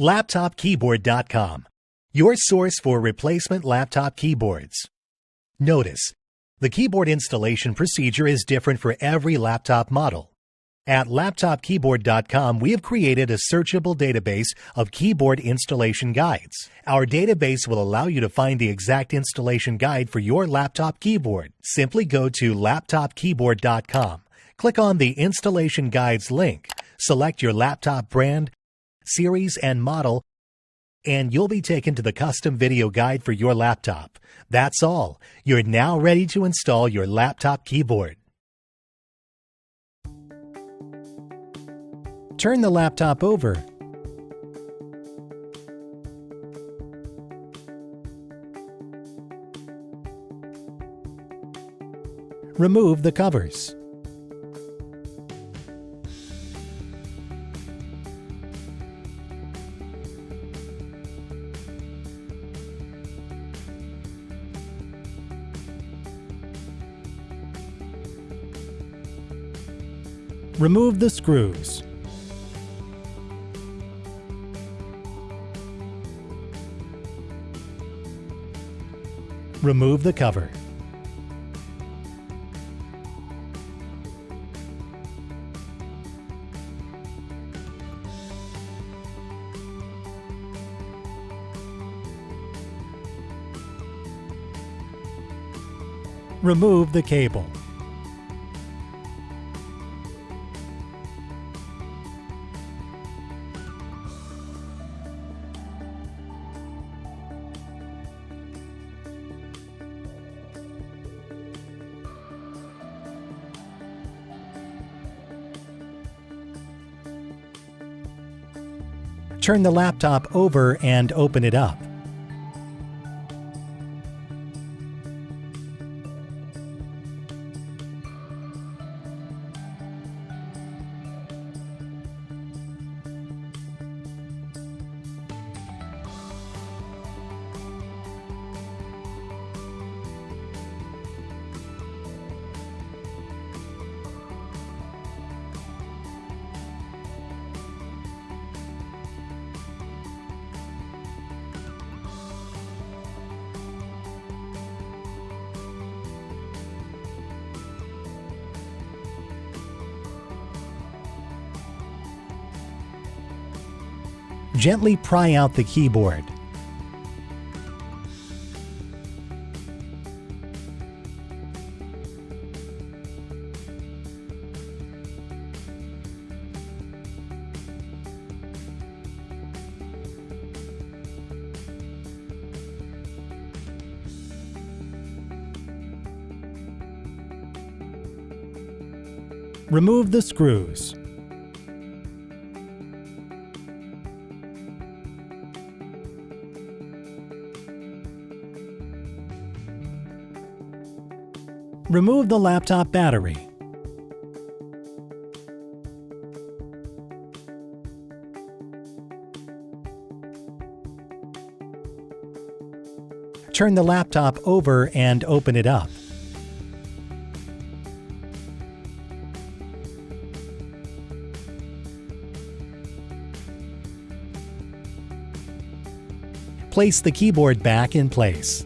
LaptopKeyboard.com, your source for replacement laptop keyboards. Notice, the keyboard installation procedure is different for every laptop model. At LaptopKeyboard.com, we have created a searchable database of keyboard installation guides. Our database will allow you to find the exact installation guide for your laptop keyboard. Simply go to LaptopKeyboard.com, click on the Installation Guides link, select your laptop brand, series, and model, and you'll be taken to the custom video guide for your laptop. That's all. You're now ready to install your laptop keyboard. Turn the laptop over. Remove the covers. Remove the screws. Remove the cover. Remove the cable. Turn the laptop over and open it up. Gently pry out the keyboard. Remove the screws. Remove the laptop battery. Turn the laptop over and open it up. Place the keyboard back in place.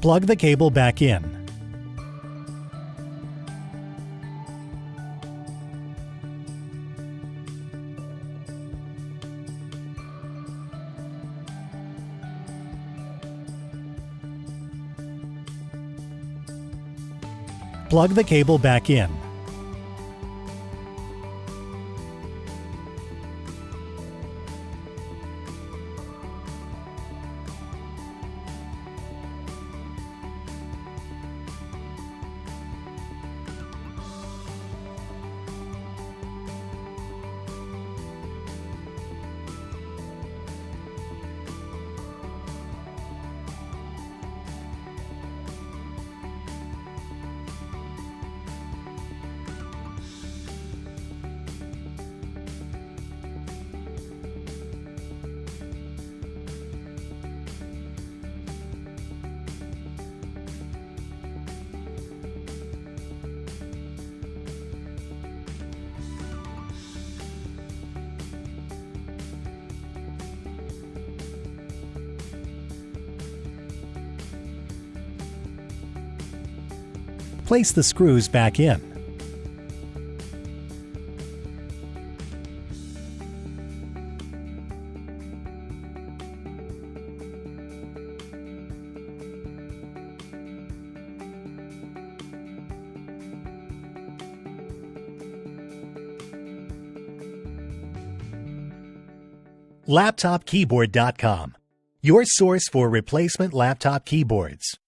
Plug the cable back in. Plug the cable back in. Place the screws back in. LaptopKeyboard.com, your source for replacement laptop keyboards.